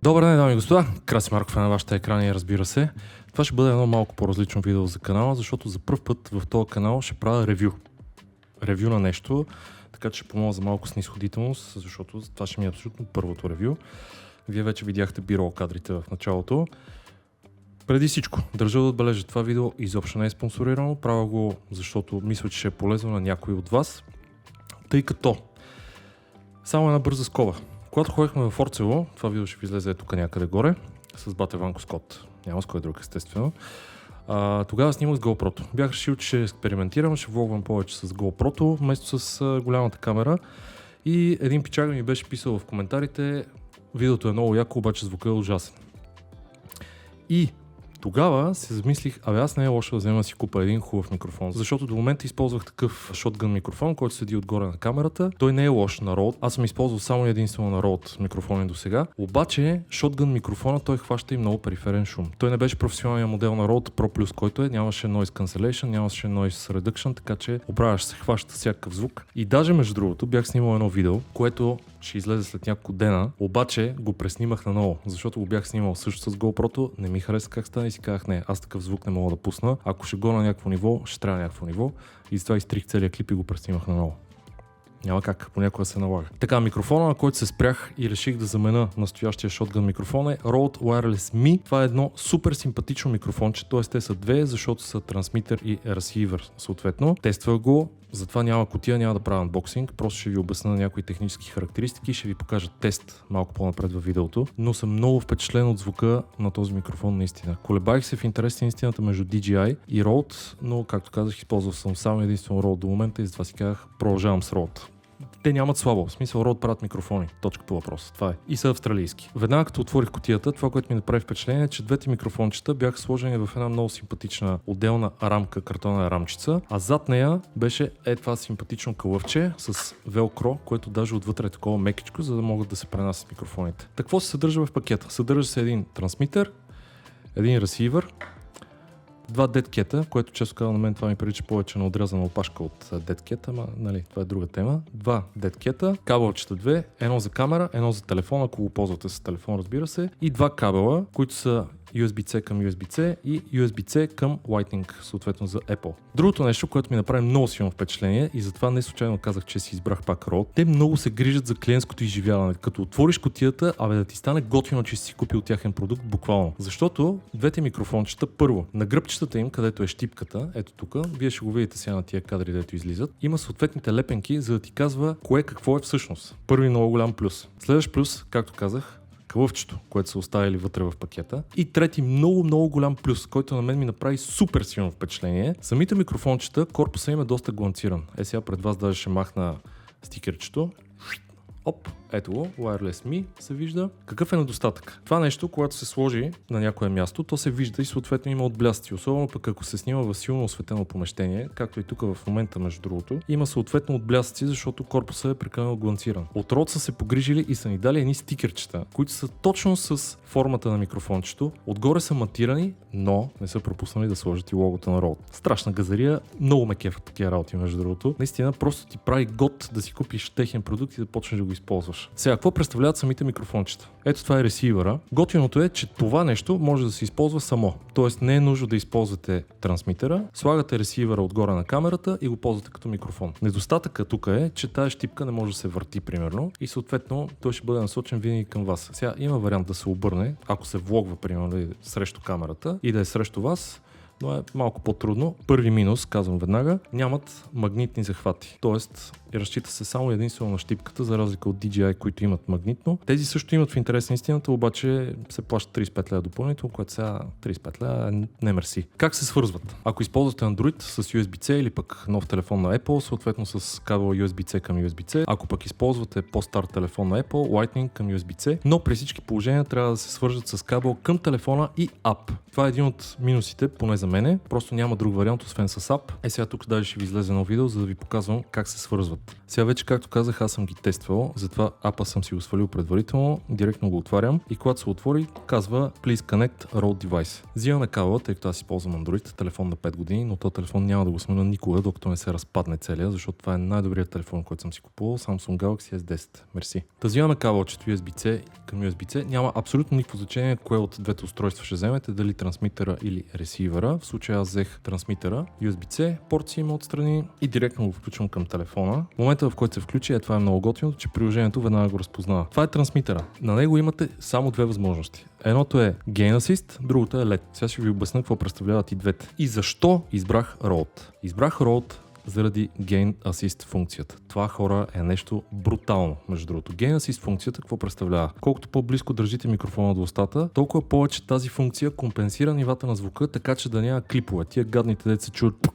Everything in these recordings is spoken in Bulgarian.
Добър ден, дами и господа! Краси Марков е на вашите екрани, разбира се. Това ще бъде едно малко по-различно видео за канала, защото за пръв път в този канал ще правя ревю. Ревю на нещо, така че ще помоля за малко снисходителност, защото това ще ми е абсолютно първото ревю. Вие вече видяхте бирол кадрите в началото. Преди всичко, държа да отбележа, това видео изобщо не е спонсорирано. Правя го, защото мисля, че ще е полезно на някой от вас. Тъй като, само една бърза скоба. Когато ходихме в Орцево, това видео ще ви излезе тук някъде горе, с бате Ванко Скот. Няма с кой друг, естествено. Тогава снимах с GoPro-то. Бях решил, че ще експериментирам, ще влогвам повече с GoPro-то, вместо с голямата камера. И един пичага ми беше писал в коментарите: видеото е много яко, обаче звукът е ужасен. И тогава се замислих, аз не е лошо да взема да си купа един хубав микрофон, защото до момента използвах такъв шотгън микрофон, който седи отгоре на камерата. Той не е лош на Rode. Аз съм използвал само единствено на Rode микрофони до сега. Обаче шотгън микрофона той хваща и много периферен шум. Той не беше професионалният модел на Rode Pro Plus, който нямаше noise cancellation, нямаше noise reduction, така че оправяш се, хваща всякакъв звук. И даже между другото бях снимал едно видео, което ще излезе след няколко дена, обаче го преснимах наново, защото го бях снимал също с GoPro-то, не ми хареса как стане и си казах: не, аз такъв звук не мога да пусна, ако ще го на някакво ниво, ще трябва някакво ниво, и затова изтрих целият клип и го преснимах наново. Няма как, понякога се налага. Така, микрофона, на който се спрях и реших да замена настоящия шотгън микрофон, е Rode Wireless Me. Това е едно супер симпатично микрофонче, т.е. те са две, защото са трансмитър и ресивър съответно. Тествах го, затова няма кутия, няма да правя анбоксинг, просто ще ви обясня някои технически характеристики, ще ви покажа тест малко по-напред във видеото, но съм много впечатлен от звука на този микрофон наистина. Колебаех се в интерес на истината между DJI и Rode, но както казах, използвал съм само единствено Rode до момента и затова си казах, продължавам с Rode. Те нямат слабо, в смисъл Rode правят микрофони, точка по въпроса, това е. И са австралийски. Веднага като отворих кутията, това, което ми направи впечатление, е, че двете микрофончета бяха сложени в една много симпатична отделна рамка, картонна рамчица, а зад нея беше това симпатично кълъвче с велкро, което даже отвътре е такова мекичко, за да могат да се пренасят микрофоните. Какво се съдържа в пакета? Съдържа се един трансмитър, един ресивър, два деткета, което често казвам, на мен това ми прилича повече на отрязана опашка от деткета, ама нали, това е друга тема. Два деткета, кабелчета две, едно за камера, едно за телефон, ако го ползвате с телефон, разбира се, и два кабела, които са USB-C към USB-C и USB-C към Lightning, съответно за Apple. Другото нещо, което ми направи много силно впечатление и затова не случайно казах, че си избрах пак Rode, те много се грижат за клиентското изживяване. Като отвориш кутията, да ти стане готино, че си купил тяхен продукт буквално. Защото двете микрофончета, първо, на гръбчетата им, където е щипката, ето тук, вие ще го видите сега на тия кадри, дето излизат, има съответните лепенки, за да ти казва кое какво е всъщност. Първи много голям плюс. Следващ плюс, както казах, кълъвчето, което са оставили вътре в пакета. И трети много голям плюс, който на мен ми направи супер силно впечатление. Самите микрофончета, корпуса им е доста гланциран. Сега пред вас даже ще махна стикерчето. Оп, ето го, Wireless Me се вижда. Какъв е недостатък? Това нещо, когато се сложи на някое място, то се вижда и съответно има отблясъци. Особено пък ако се снима в силно осветено помещение, както и тук в момента между другото, има съответно отблясъци, защото корпусът е прекалено гланциран. От Rode са се погрижили и са ни дали едни стикерчета, които са точно с формата на микрофончето. Отгоре са матирани, но не са пропуснали да сложат и логото на Rode. Страшна газария, много ме кефат такива работи между другото. Наистина просто ти прави год да си купиш техен продукт и да почнеш да го използваш. Сега, какво представляват самите микрофончета? Ето това е ресивъра. Готиното е, че това нещо може да се използва само. Тоест не е нужно да използвате трансмитера, слагате ресивъра отгоре на камерата и го ползвате като микрофон. Недостатъкът тук е, че тази щипка не може да се върти примерно и съответно той ще бъде насочен винаги към вас. Сега има вариант да се обърне, ако се влогва примерно срещу камерата и да е срещу вас, но е малко по-трудно. Първи минус, казвам веднага, нямат магнитни захвати. Тоест, разчита се само единствено на щипката, за разлика от DJI, които имат магнитно. Тези също имат в интерес на истината, обаче се плащат 35 лева допълнително, което сега 35 лева не мерси. Как се свързват? Ако използвате Android с USB-C или пък нов телефон на Apple, съответно с кабел USB-C към USB-C, ако пък използвате по-стар телефон на Apple, Lightning към USB-C, но при всички положения трябва да се свържат с кабел към телефона и ап. Това е един от минусите, поне за мен, мене, просто няма друг вариант освен с ап. Сега тук даже ще ви излезе едно видео, за да ви показвам как се свързват. Сега вече, както казах, аз съм ги тествал, затова апа съм си го свалил предварително, директно го отварям и когато се отвори, казва Please connect Rode device. Взимаме кабела, тъй като аз използвам Android, телефон на 5 години, но този телефон няма да го смена никога, докато не се разпадне целия, защото това е най-добрият телефон, който съм си купувал, Samsung Galaxy S10. Мерси. Та взимаме кабелчето USB-C към USB-C, няма абсолютно никакво значение кое от двете устройства ще вземете, дали трансмитера или ресивъра. В случая аз взех трансмитера, USB-C, порт има отстрани и директно го включвам към телефона. В момента, в който се включи, това е много готино, че приложението веднага го разпознава. Това е трансмитера. На него имате само две възможности. Едното е Gain Assist, другото е LED. Сега ще ви обясня какво представляват и двете. И защо избрах Rode? Избрах Rode заради Gain Assist функцията. Това, хора, е нещо брутално, между другото. Gain Assist функцията какво представлява? Колкото по-близко държите микрофона до устата, толкова повече тази функция компенсира нивата на звука, така че да няма клипове. Тия гадните деца чуят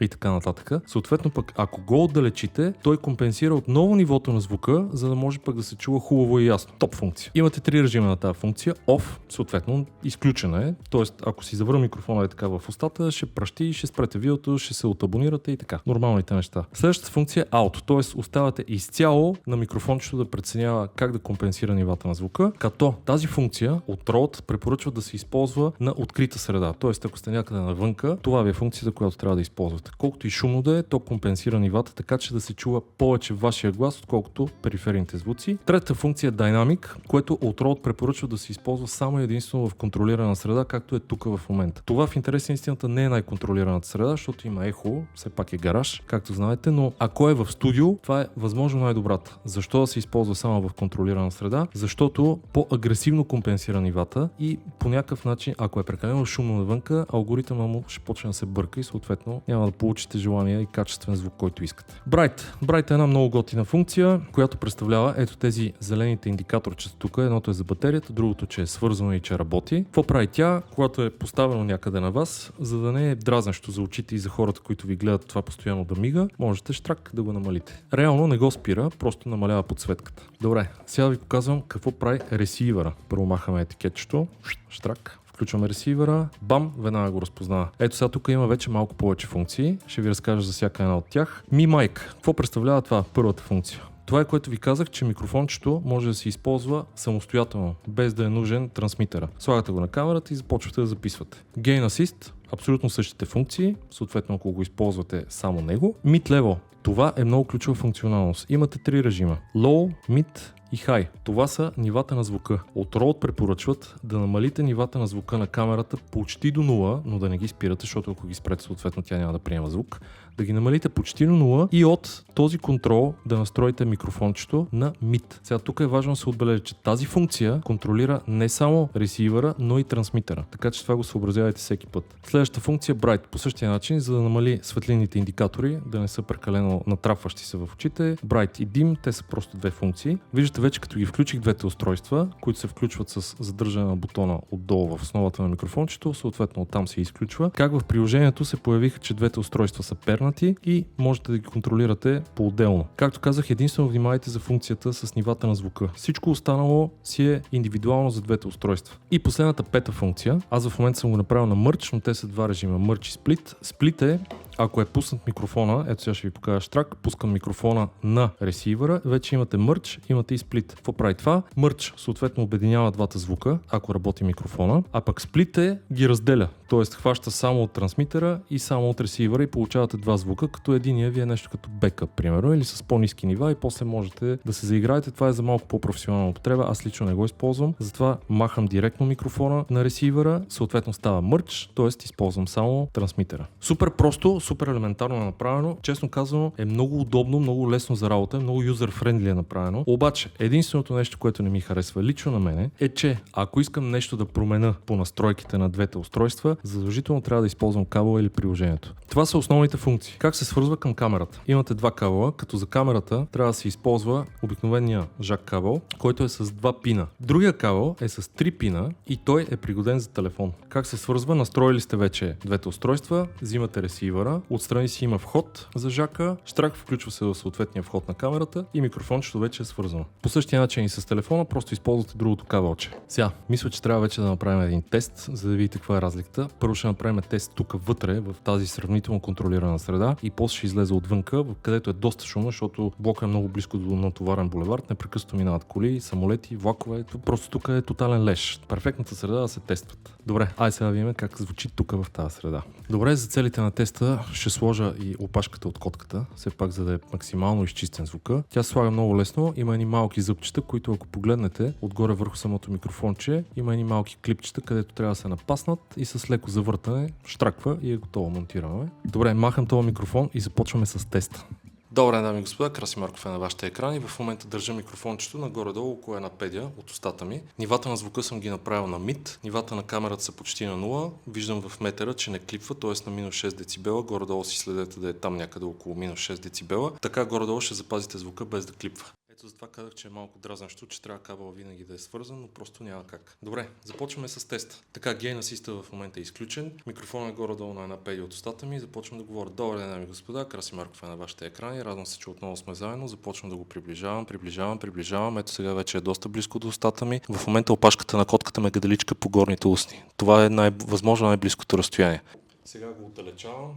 и така нататък. Съответно пък, ако го отдалечите, той компенсира отново нивото на звука, за да може пък да се чува хубаво и ясно. Топ функция. Имате три режима на тази функция. Off, съответно, изключена е. Тоест, ако си завърна микрофона така в устата, ще пращи, ще спрете видеото, ще се отабонирате и така. Нормалните неща. Следващата функция е Auto, т.е. оставате изцяло на микрофончето да преценява как да компенсира нивата на звука, като тази функция от Rode препоръчва да се използва на открита среда. Тоест, ако сте някъде навънка, това ви е функцията, която трябва да използвате. Колкото и шумно да е, то компенсира нивата, така че да се чува повече вашия глас, отколкото периферните звуци. Третата функция е Dynamic, което от Rode препоръчва да се използва само единствено в контролирана среда, както е тук в момента. Това в интерес на истината не е най-контролираната среда, защото има ехо, все пак е гараж, както знаете, но ако е в студио, това е възможно най-добрата. Защо да се използва само в контролирана среда? Защото по-агресивно компенсира нивата и по някакъв начин, ако е прекалено шумно навънка, алгоритъмът му ще почне да се бърка и съответно няма да получите желания и качествен звук, който искате. Bright е една много готина функция, която представлява ето тези зелените индикаторчета тук. Едното е за батерията, другото, че е свързано и че работи. Какво прави тя, когато е поставено някъде на вас, за да не е дразнещо за очите и за хората, които ви гледат това постоянно да мига, можете штрак да го намалите. Реално не го спира, просто намалява подсветката. Добре, сега ви показвам какво прави ресивъра. Първо махаме етикетчето, штрак. Включваме ресивъра, бам, веднага го разпознава. Ето сега тук има вече малко повече функции. Ще ви разкажа за всяка една от тях. Mi Mic. Какво представлява това? Първата функция. Това е, което ви казах, че микрофончето може да се използва самостоятелно, без да е нужен трансмитера. Слагате го на камерата и започвате да записвате. Gain Assist, абсолютно същите функции, съответно ако го използвате само него. Mid Level. Това е много ключова функционалност. Имате три режима. Low, Mid и High. Това са нивата на звука. От Rode препоръчват да намалите нивата на звука на камерата почти до 0, но да не ги спирате, защото ако ги спрете, съответно тя няма да приема звук. Да ги намалите почти до 0 и от този контрол да настроите микрофончето на Mid. Сега тук е важно да се отбележи, че тази функция контролира не само ресивъра, но и трансмитера. Така че това го съобразявайте всеки път. Следващата функция Bright по същия начин, за да намали светлинните индикатори, да не са прекалено натрапващи се в очите. Bright и Dim, те са просто две функции. Виждате вече, като ги включих двете устройства, които се включват с задържане на бутона отдолу в основата на микрофончето, съответно оттам се изключва. Как в приложението се появиха, че двете устройства са пернати и можете да ги контролирате по-отделно. Както казах, единствено внимавайте за функцията с нивата на звука. Всичко останало си е индивидуално за двете устройства. И последната пета функция, аз в момента съм го направил на Merge, но те са два режима, Merge и Split. Split е, ако е пуснат микрофона, ето сега ще ви покажа штрак, пускам микрофона на ресивъра, вече имате Merge, имате и Split. Какво прави това? Merge съответно обединява двата звука, ако работи микрофона, а пък Split ги разделя, т.е. хваща само от трансмитера и само от ресивъра и получавате два звука, като единия ви е нещо като бекъп, примерно, или с по-ниски нива и после можете да се заиграете. Това е за малко по-професионална употреба, аз лично не го използвам, затова махам директно микрофона на ресивъра, съответно става Merge, т.е. използвам само трансмитера. Супер просто, супер елементарно направено, честно казано е много удобно, много лесно за работа, много юзер-френдли е направено. Обаче, единственото нещо, което не ми харесва лично на мене е, че ако искам нещо да променя по настройките на двете устройства, задължително трябва да използвам кабела или приложението. Това са основните функции. Как се свързва към камерата? Имате два кабела, като за камерата трябва да се използва обикновения жак кабел, който е с два пина. Другия кабел е с 3 пина и той е пригоден за телефон. Как се свързва? Настроили сте вече двете устройства, взимате ресивъра, среда, отстрани си има вход за жака, штрак включва се в съответния вход на камерата и микрофончето вече е свързано. По същия начин и с телефона, просто използвате другото кабелче. Сега, мисля, че трябва вече да направим един тест, за да видите каква е разликата. Първо ще направим тест тук вътре, в тази сравнително контролирана среда и после ще излезе отвънка, където е доста шумно, защото блокът е много близко до натоварен булевард, непрекъснато минават коли, самолети, влакове. Просто тук е тотален леш. Перфектната среда да се тестват. Добре, айде сега да видим как звучи тук в тази среда. Добре, за целите на теста ще сложа и опашката от котката, все пак за да е максимално изчистен звука. Тя се слага много лесно, има едни малки зъбчета, които ако погледнете отгоре върху самото микрофонче, има едни малки клипчета, където трябва да се напаснат и с леко завъртане штраква и е готово, монтираме. Добре, махам този микрофон и започваме с теста. Добре, дами и господа, Краси Марков е на вашите екрани. В момента държа микрофончето нагоре-долу около една педия от устата ми. Нивата на звука съм ги направил на мид. Нивата на камерата са почти на 0. Виждам в метъра, че не клипва, т.е. на минус 6 децибела. Горе-долу си следете да е там някъде около минус 6 децибела. Така горе-долу ще запазите звука без да клипва. Ето затова казах, че е малко дразнещо, че трябва кабела винаги да е свързан, но просто няма как. Добре, започваме с теста. Така, гейн асиста в момента е изключен. Микрофонът е горе-долу на една педия от устата ми. Започвам да говоря. Добре, дами и господа, Краси Марков е на вашите екрани. Радвам се, че отново сме заедно. Започвам да го приближавам. Ето сега вече е доста близко до устата ми. В момента опашката на котката ме гаделичка по горните устни. Това е възможно най-близкото разстояние. Сега го отдалечавам.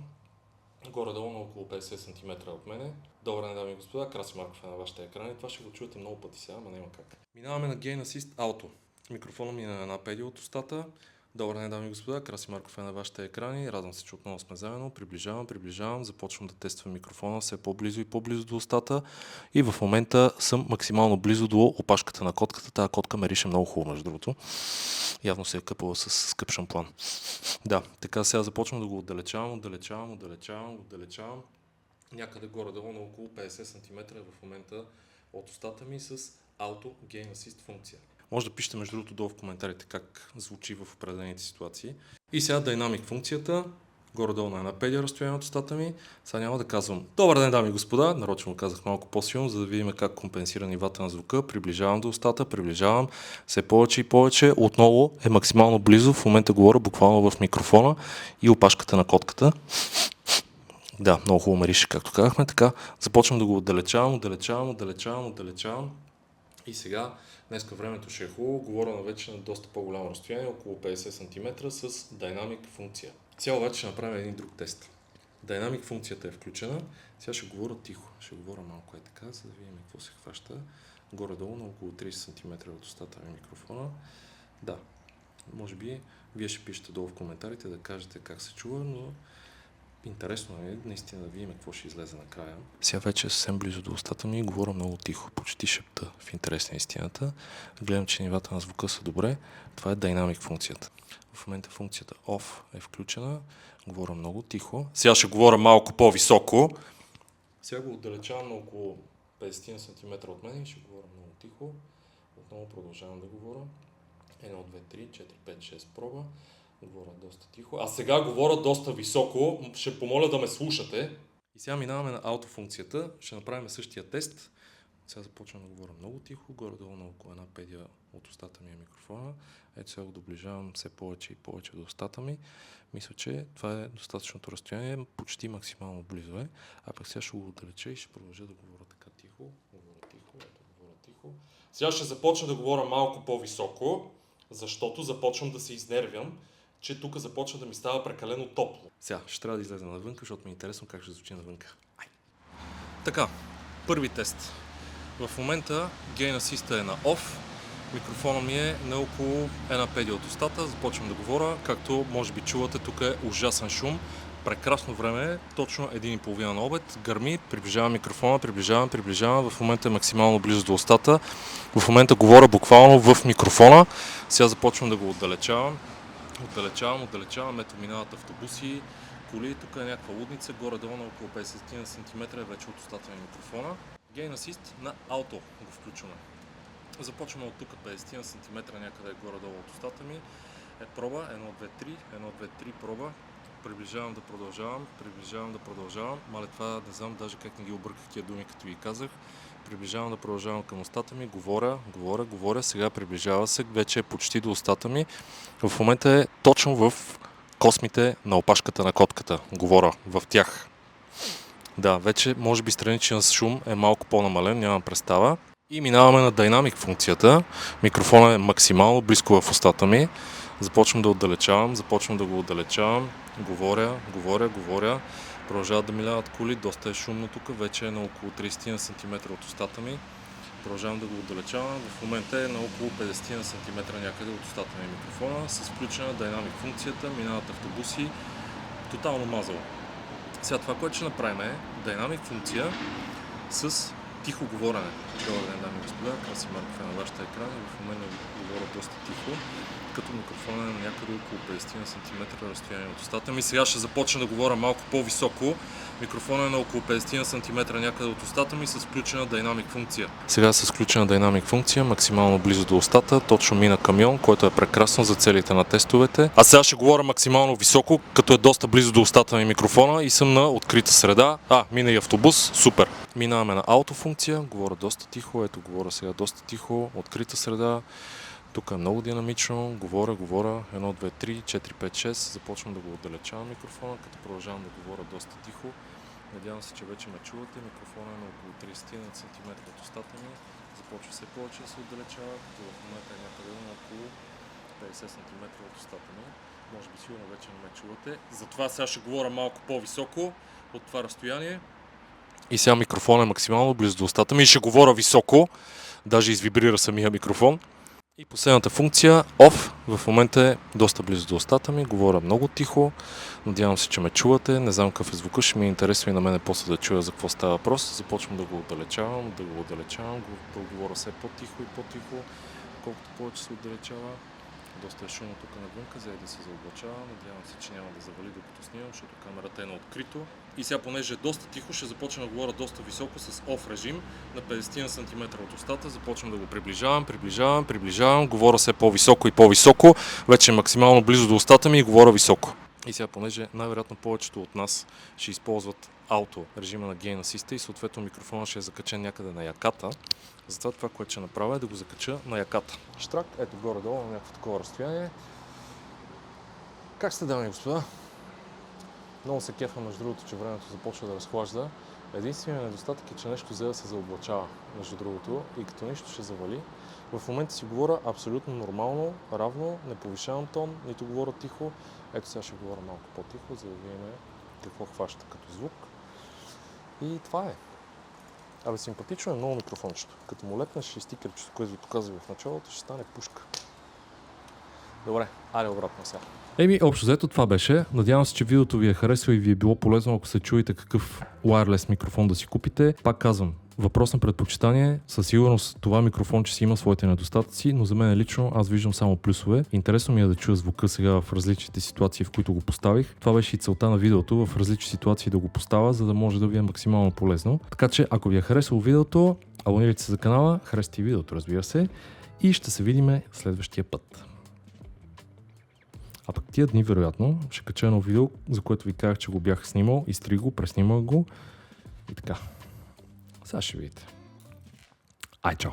Горе-долу на около 50 см от мене. Добре, дами и господа, Краси Марков е на вашите екрани. Това ще го чуете много пъти сега, ама няма как. Минаваме на Gain Assist Auto. Микрофона ми е на една педия от устата. Добре, дами и господа, Краси Марков е на вашите екрани. Радвам се, че отново сме заедно. Приближавам. Започвам да тествам микрофона все по-близо и по-близо до устата. И в момента съм максимално близо до опашката на котката. Тая котка ме рише много хубаво, между другото. Явно се е къпала с скъп шампуан. Да, така сега започвам да го отдалечавам. Някъде горе-долу на около 50 см в момента от устата ми с Auto Gain Assist функция. Може да пишете между другото долу в коментарите как звучи в определените ситуации. И сега Dynamic функцията, горе-долу на една педия разстояние от устата ми. Сега няма да казвам добър ден, дами и господа, нарочно го казах малко по-силно, за да видим как компенсира нивата на звука. Приближавам до устата, все повече и повече. Отново е максимално близо, в момента говоря буквално в микрофона и опашката на котката. Да, много хубаво ме рише, както казахме. Така, започвам да го отдалечавам. И сега, днеска времето ще е хубаво, говоря на вече на доста по-голямо разстояние, около 50 см с Dynamic функция. Сега обаче ще направим един друг тест. Dynamic функцията е включена, сега ще говоря тихо, ще говоря малко така, за да видим какво се хваща. Горе-долу на около 30 см от устата на микрофона. Да, може би вие ще пишете долу в коментарите да кажете как се чува, но интересно е наистина да видим какво ще излезе накрая. Сега вече е съвсем близо до устата ми и говоря много тихо, почти шепта в интерес на истината. Гледам, че нивата на звука са добре. Това е Dynamic функцията. В момента функцията Off е включена. Говоря много тихо. Сега ще говоря малко по-високо. Сега го отдалечавам на около 50 см от мен и ще говоря много тихо. Отново продължавам да говоря. 1, 2, 3, 4, 5, 6 проба. Говоря доста тихо. А сега говоря доста високо. Ще помоля да ме слушате. И сега минаваме на аутофункцията. Ще направим същия тест. Сега започвам да говоря много тихо. Горе-долу на около една педия от устата ми е микрофона. Ето сега го доближавам все повече и повече до устата ми. Мисля, че това е достатъчното разстояние. Почти максимално близо е. А пък сега ще го отдалеча и ще продължа да говоря така тихо. Говоря тихо. Сега ще започна да говоря малко по-високо, защото започвам да се изнервям, че тук започва да ми става прекалено топло. Сега ще трябва да излезем навънка, защото ми е интересно как ще звучи навънка. Така, първи тест. В момента Gain Assist е на Off. Микрофона ми е на около една педия от устата. Започвам да говоря. Както може би чувате, тук е ужасен шум. Прекрасно време е, точно 1:30 на обед. Гърми, приближавам микрофона, приближавам. В момента е максимално близо до устата. В момента говоря буквално в микрофона. Сега започвам да го отдалечавам. Ето минават автобуси, коли, тук е някаква лудница, горе-долу на около 50 см е вече от устата на микрофона. Gain Assist на Auto го включваме. Започваме от тук 50 см някъде горе-долу от устата ми. Проба, 1, 2, 3, проба. Приближавам да продължавам. Мале това не знам даже как не ги обърках тия думи, като ви казах. Приближавам да продължавам към устата ми, говоря, сега приближава се, вече е почти до устата ми. В момента е точно в космите на опашката на котката. Говоря в тях. Да, вече може би страничен шум е малко по-намален, нямам представа. И минаваме на Dynamic функцията. Микрофонът е максимално близко в устата ми. Започвам да отдалечавам, говоря. Продължават да миляват коли, доста е шумно тук, вече е на около 30 см от устата ми. Продължавам да го отдалечавам, в момента е на около 50 см някъде от устата ми микрофона, с включена Dynamic функцията, минават автобуси, тотално мазало. Сега това, което ще направим е Dynamic функция с тихо говорене. Добър ден, дами и господа, Краси Марков е на вашата екран и в момента говоря доста тихо, като микрофона е на някъде около 50 см разстояние от устата ми. Сега ще започна да говоря малко по-високо. Микрофона е на около 50 см някъде от устата ми с включена Dynamic функция. Сега с включена Dynamic функция, максимално близо до устата, точно мина камион, който е прекрасно за целите на тестовете. А сега ще говоря максимално високо, като е доста близо до устата ми микрофона и съм на открита среда. Мина и автобус, супер. Минаваме на аутофункция, говоря доста тихо, ето говоря сега доста тихо, открита среда. Тук е много динамично, говоря, 1, 2, 3, 4, 5, 6, започвам да го отдалечавам микрофона, като продължавам да говоря доста тихо. Надявам се, че вече ме чувате, микрофона е на около 30 см от устата ми, започва все повече да се отдалечава, като в момента е някъде на около 50 см от устата ми. Може би сигурно вече не ме чувате, затова сега ще говоря малко по-високо от това разстояние. И сега микрофонът е максимално близо до устата ми и ще говоря високо, даже извибрира самия микрофон. И последната функция, OFF, в момента е доста близо до устата ми, говоря много тихо, надявам се, че ме чувате, не знам какъв е звука, ще ми е интересно и на мене после да чуя за какво става въпрос. Започвам да го отдалечавам, да говоря все по-тихо и по-тихо, колкото повече се отдалечава. Доста е шумно тук навънка, за да се заоблачава, надявам се, че няма да завали докато снимам, защото камерата е на открито. И сега, понеже е доста тихо, ще започна да говоря доста високо с OFF режим на 50 см от устата. Започвам да го приближавам, говоря все по-високо и по-високо, вече е максимално близо до устата ми и говоря високо. И сега, понеже най-вероятно повечето от нас ще използват ауто режима на Gain Assist и съответно микрофона ще е закачен някъде на яката, затова това, което ще направя е да го закача на яката. Штрак, ето горе-долу на някакво такова разстояние. Как сте, дами и господа? Много се кефа, между другото, че времето започва да разхлажда. Единственият недостатък е, че нещо взе да се заоблачава, между другото, и като нищо ще завали. В момента си говоря абсолютно нормално, равно, не повишавам тон, нито говоря тихо. Ето сега ще говоря малко по-тихо, за да видим какво хваща като звук. И това е. Симпатично е много микрофончето. Като му лепнеш и стикерчето, което ви показах в началото, ще стане пушка. Добре, айде обратно сега. Общо взето това беше. Надявам се, че видеото ви е харесало и ви е било полезно, ако се чуете какъв wireless микрофон да си купите. Пак казвам, въпрос на предпочитание. Със сигурност това микрофонче си има своите недостатъци, но за мен лично аз виждам само плюсове. Интересно ми е да чуя звука сега в различните ситуации, в които го поставих. Това беше и целта на видеото, в различни ситуации да го поставя, за да може да ви е максимално полезно. Така че, ако ви е харесало видеото, абонирайте се за канала, харесайте видеото, разбира се, и ще се видим следващия път. А пък тия дни, вероятно, ще кача едно видео, за което ви казах, че го бях снимал, изтрих го, преснимах го и така. Сега ще видите. Чао!